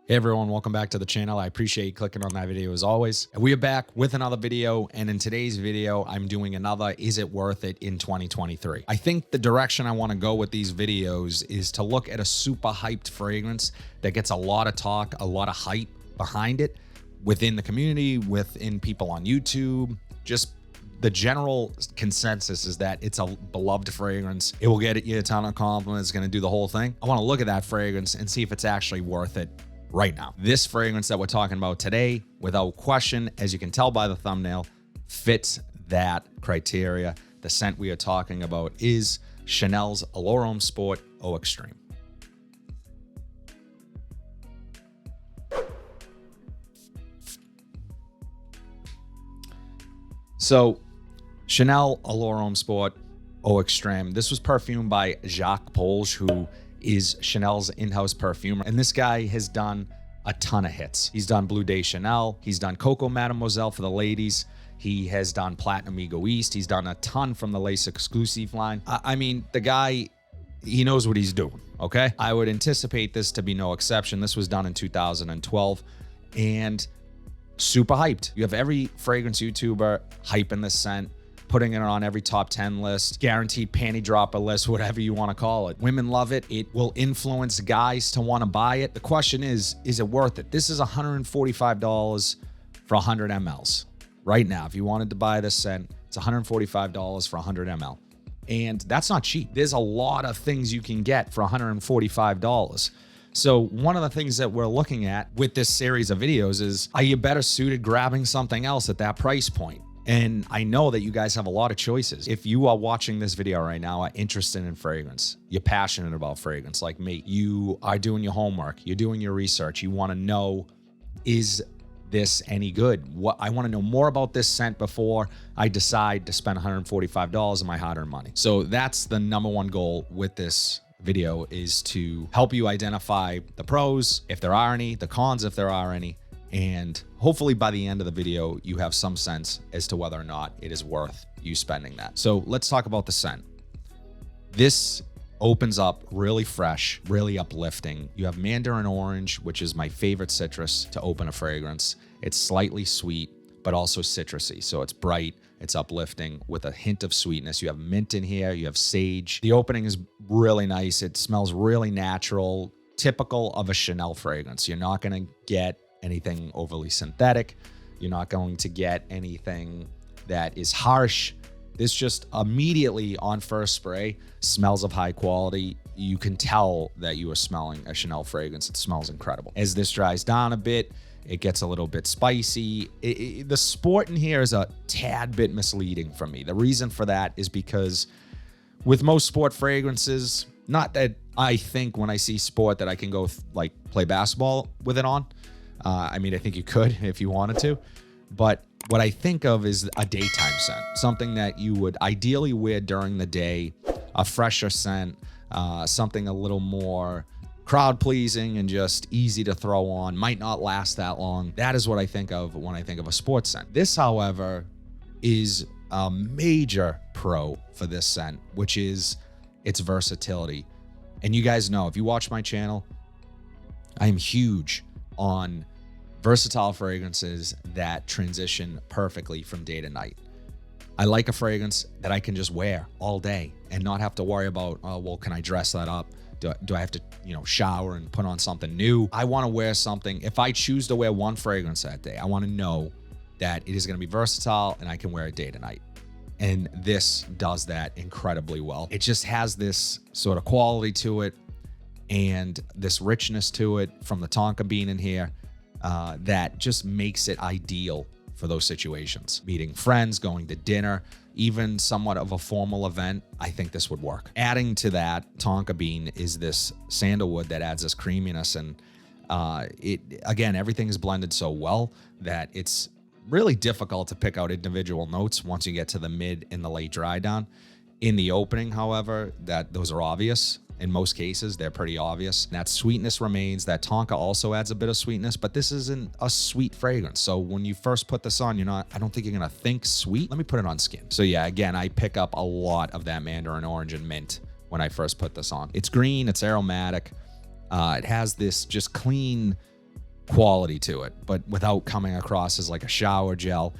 Hey everyone, welcome back to the channel. I appreciate you clicking on that video as always. We are back with another video, and in today's video, I'm doing another Is It Worth It in 2023. I think the direction I want to go with these videos is to look at a super hyped fragrance that gets a lot of talk, a lot of hype behind it within the community, within people on YouTube. Just the general consensus is that it's a beloved fragrance. It will get you a ton of compliments, going to do the whole thing. I want to look at that fragrance and see if it's actually worth it right now. This fragrance that we're talking about today, without question, as you can tell by the thumbnail, fits that criteria. The scent we are talking about is Chanel's Allure Homme Sport Eau Extreme. So Chanel Allure Homme Sport Eau Extreme, this was perfumed by Jacques Polge, who is Chanel's in-house perfumer. And this guy has done a ton of hits. He's done Bleu de Chanel. He's done Coco Mademoiselle for the ladies. He has done Platinum Egoiste. He's done a ton from the Lace Exclusive line. I mean, the guy, he knows what he's doing, okay? I would anticipate this to be no exception. This was done in 2012 and super hyped. You have every fragrance YouTuber hyping this scent, putting it on every top 10 list, guaranteed panty dropper list, whatever you want to call it. Women love it. It will influence guys to want to buy it. The question is it worth it? This is $145 for 100 mLs. Right now, if you wanted to buy this scent, it's $145 for 100 ml. And that's not cheap. There's a lot of things you can get for $145. So one of the things that we're looking at with this series of videos is, are you better suited grabbing something else at that price point? And I know that you guys have a lot of choices. If you are watching this video right now, are interested in fragrance, you're passionate about fragrance like me, you are doing your homework, you're doing your research, you want to know, is this any good? I want to know more about this scent before I decide to spend $145 of my hard-earned money. So that's the number one goal with this video, is to help you identify the pros, if there are any, the cons, if there are any, and hopefully by the end of the video, you have some sense as to whether or not it is worth you spending that. So let's talk about the scent. This opens up really fresh, really uplifting. You have mandarin orange, which is my favorite citrus to open a fragrance. It's slightly sweet, but also citrusy. So it's bright, it's uplifting with a hint of sweetness. You have mint in here, you have sage. The opening is really nice. It smells really natural, typical of a Chanel fragrance. You're not gonna get anything overly synthetic. You're not going to get anything that is harsh. This just immediately on first spray smells of high quality. You can tell that you are smelling a Chanel fragrance. It smells incredible. As this dries down a bit, it gets a little bit spicy. The sport in here is a tad bit misleading for me. The reason for that is because with most sport fragrances, not that I think when I see sport that I can go like play basketball with it on. I mean, I think you could if you wanted to, but what I think of is a daytime scent, something that you would ideally wear during the day, a fresher scent, something a little more crowd pleasing and just easy to throw on, might not last that long. That is what I think of when I think of a sports scent. This, however, is a major pro for this scent, which is its versatility. And you guys know, if you watch my channel, I am huge on versatile fragrances that transition perfectly from day to night. I like a fragrance that I can just wear all day and not have to worry about, oh, well, can I dress that up? Do I have to, shower and put on something new? I want to wear something. If I choose to wear one fragrance that day, I want to know that it is going to be versatile and I can wear it day to night. And this does that incredibly well. It just has this sort of quality to it and this richness to it from the tonka bean in here. That just makes it ideal for those situations. Meeting friends, going to dinner, even somewhat of a formal event, I think this would work. Adding to that tonka bean is this sandalwood that adds this creaminess, and again, everything is blended so well that it's really difficult to pick out individual notes once you get to the mid and the late dry down. In the opening, however, those are obvious. In most cases, they're pretty obvious. That sweetness remains. That tonka also adds a bit of sweetness, but this isn't a sweet fragrance. So when you first put this on, I don't think you're gonna think sweet. Let me put it on skin. So yeah, again, I pick up a lot of that mandarin orange and mint when I first put this on. It's green, it's aromatic. It has this just clean quality to it, but without coming across as like a shower gel.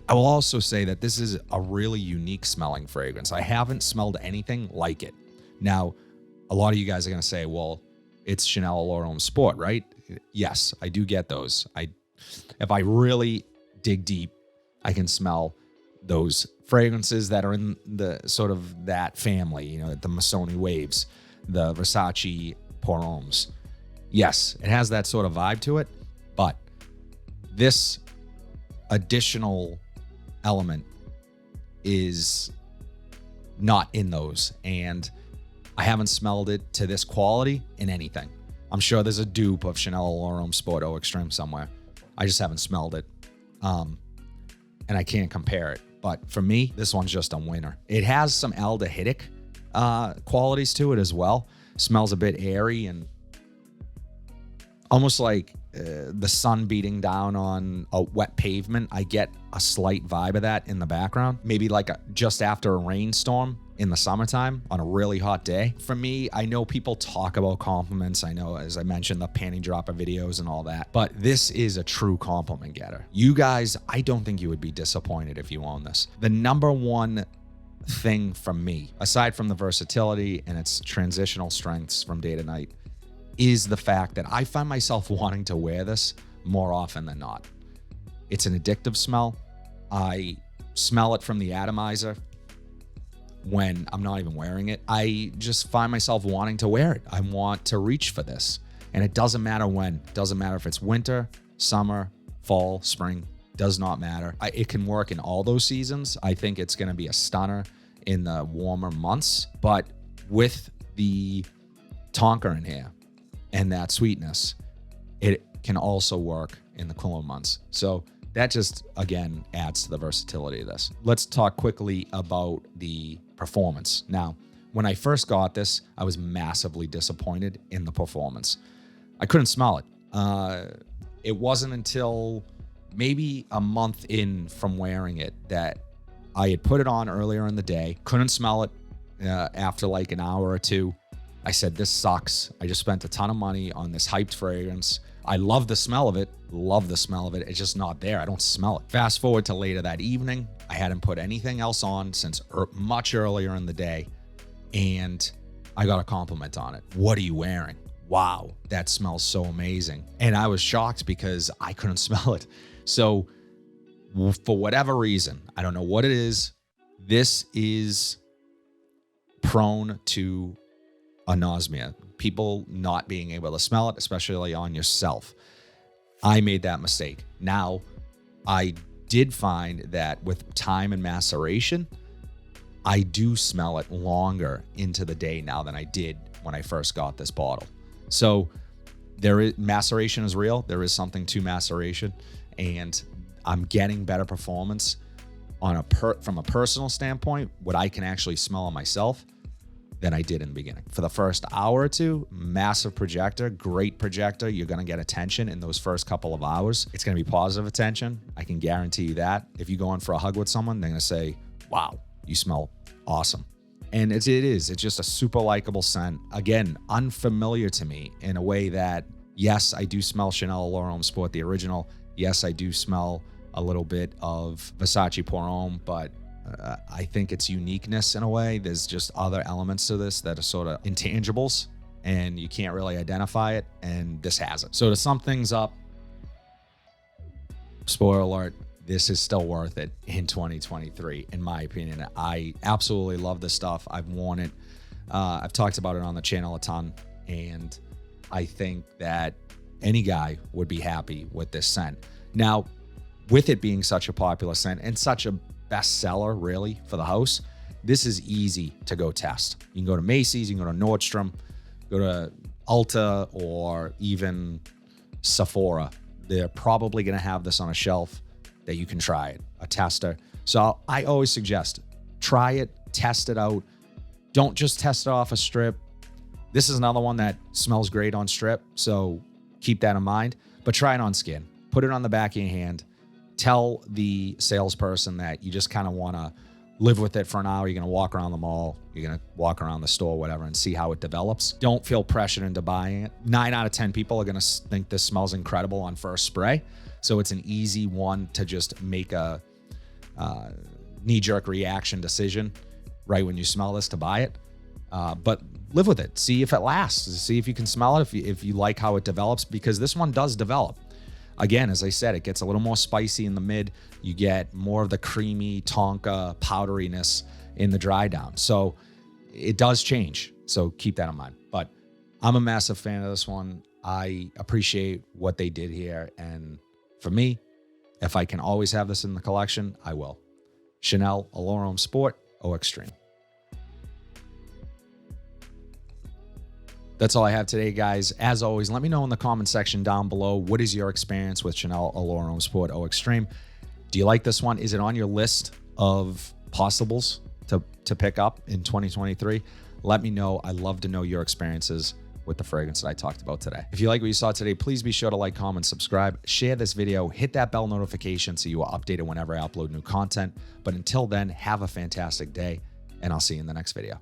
I will also say that this is a really unique smelling fragrance. I haven't smelled anything like it. Now, a lot of you guys are going to say, well, it's Chanel Allure Homme Sport, right? Yes, I do get those. If I really dig deep, I can smell those fragrances that are in the sort of that family, the Missoni Waves, the Versace Pour Hommes. Yes, it has that sort of vibe to it, but this additional element is not in those, and I haven't smelled it to this quality in anything. I'm sure there's a dupe of Chanel Allure Homme Sport Eau Extreme somewhere. I just haven't smelled it, and I can't compare it. But for me, this one's just a winner. It has some aldehydic qualities to it as well. Smells a bit airy and almost like the sun beating down on a wet pavement. I get a slight vibe of that in the background. Maybe like just after a rainstorm in the summertime on a really hot day. For me, I know people talk about compliments. I know, as I mentioned, the panty dropper videos and all that, but this is a true compliment getter. You guys, I don't think you would be disappointed if you own this. The number one thing from me, aside from the versatility and its transitional strengths from day to night, is the fact that I find myself wanting to wear this more often than not. It's an addictive smell. I smell it from the atomizer when I'm not even wearing it. I just find myself wanting to wear it. I want to reach for this. And it doesn't matter when. It doesn't matter if it's winter, summer, fall, spring. Does not matter. It can work in all those seasons. I think it's going to be a stunner in the warmer months. But with the tonka in here and that sweetness, it can also work in the cooler months. So that just, again, adds to the versatility of this. Let's talk quickly about the performance. Now, when I first got this, I was massively disappointed in the performance. I couldn't smell it. It wasn't until maybe a month in from wearing it that I had put it on earlier in the day, couldn't smell it after like an hour or two. I said, this sucks. I just spent a ton of money on this hyped fragrance. I love the smell of it. It's just not there. I don't smell it. Fast forward to later that evening. I hadn't put anything else on since much earlier in the day. And I got a compliment on it. What are you wearing? Wow, that smells so amazing. And I was shocked because I couldn't smell it. So for whatever reason, I don't know what it is, this is prone to anosmia, people not being able to smell it, especially on yourself. I made that mistake. Now, I did find that with time and maceration, I do smell it longer into the day now than I did when I first got this bottle. So maceration is real. There is something to maceration, and I'm getting better performance from a personal standpoint, what I can actually smell on myself, than I did in the beginning. For the first hour or two, massive projector, great projector. You're going to get attention in those first couple of hours. It's going to be positive attention. I can guarantee you that. If you go in for a hug with someone, they're going to say, wow, you smell awesome. And it is. It's just a super likable scent. Again, unfamiliar to me in a way that, yes, I do smell Chanel Allure Homme Sport, the original. Yes, I do smell a little bit of Versace Pour Homme, but I think it's uniqueness in a way. There's just other elements to this that are sort of intangibles and you can't really identify it, and this has it. So to sum things up, spoiler alert, this is still worth it in 2023, in my opinion. I absolutely love this stuff. I've worn it. I've talked about it on the channel a ton, and I think that any guy would be happy with this scent. Now, with it being such a popular scent and such a bestseller, really, for the house, this is easy to go test. You can go to Macy's, you can go to Nordstrom, go to Ulta, or even Sephora. They're probably going to have this on a shelf that you can try it, a tester. So I always suggest try it, test it out. Don't just test it off a strip. This is another one that smells great on strip, so keep that in mind. But try it on skin. Put it on the back of your hand. Tell the salesperson that you just kind of want to live with it for an hour. You're going to walk around the mall. You're going to walk around the store, whatever, and see how it develops. Don't feel pressured into buying it. 9 out of 10 people are going to think this smells incredible on first spray. So it's an easy one to just make a knee-jerk reaction decision right when you smell this to buy it. But live with it. See if it lasts. See if you can smell it, if you like how it develops, because this one does develop. Again, as I said, it gets a little more spicy in the mid. You get more of the creamy Tonka powderiness in the dry down. So it does change. So keep that in mind. But I'm a massive fan of this one. I appreciate what they did here. And for me, if I can always have this in the collection, I will. Chanel Allure Homme Sport Eau Extreme. That's all I have today, guys. As always, let me know in the comment section down below, what is your experience with Chanel Allure Homme Sport Eau Extreme? Do you like this one? Is it on your list of possibles to pick up in 2023? Let me know. I love to know your experiences with the fragrance that I talked about today. If you like what you saw today, please be sure to like, comment, subscribe, share this video, hit that bell notification so you are updated whenever I upload new content. But until then, have a fantastic day, and I'll see you in the next video.